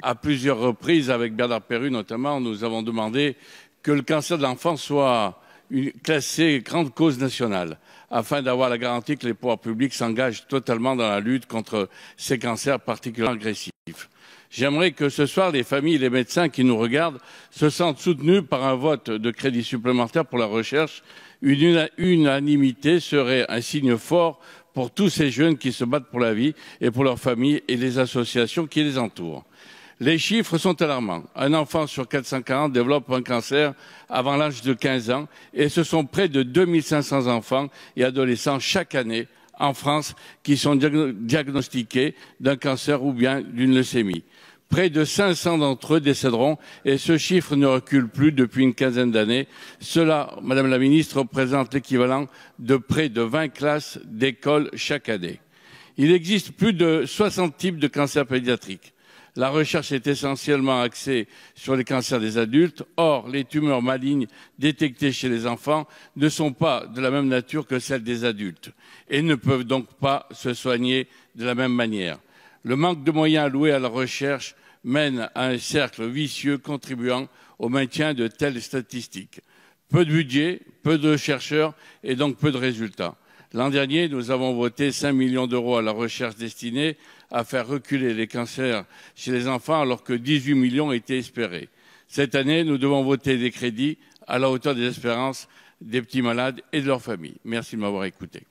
À plusieurs reprises, avec Bernard Perru notamment, nous avons demandé que le cancer de l'enfant soit classé grande cause nationale, afin d'avoir la garantie que les pouvoirs publics s'engagent totalement dans la lutte contre ces cancers particulièrement agressifs. J'aimerais que ce soir, les familles et les médecins qui nous regardent se sentent soutenus par un vote de crédit supplémentaire pour la recherche. Une unanimité serait un signe fort pour tous ces jeunes qui se battent pour la vie et pour leurs familles et les associations qui les entourent. Les chiffres sont alarmants. Un enfant sur 440 développe un cancer avant l'âge de 15 ans et ce sont près de 2500 enfants et adolescents chaque année en France qui sont diagnostiqués d'un cancer ou bien d'une leucémie. Près de 500 d'entre eux décéderont et ce chiffre ne recule plus depuis une quinzaine d'années. Cela, Madame la Ministre, représente l'équivalent de près de 20 classes d'école chaque année. Il existe plus de 60 types de cancers pédiatriques. La recherche est essentiellement axée sur les cancers des adultes. Or, les tumeurs malignes détectées chez les enfants ne sont pas de la même nature que celles des adultes et ne peuvent donc pas se soigner de la même manière. Le manque de moyens alloués à la recherche mène à un cercle vicieux contribuant au maintien de telles statistiques. Peu de budget, peu de chercheurs et donc peu de résultats. L'an dernier, nous avons voté 5 millions d'euros à la recherche destinée à faire reculer les cancers chez les enfants alors que 18 millions étaient espérés. Cette année, nous devons voter des crédits à la hauteur des espérances des petits malades et de leurs familles. Merci de m'avoir écouté.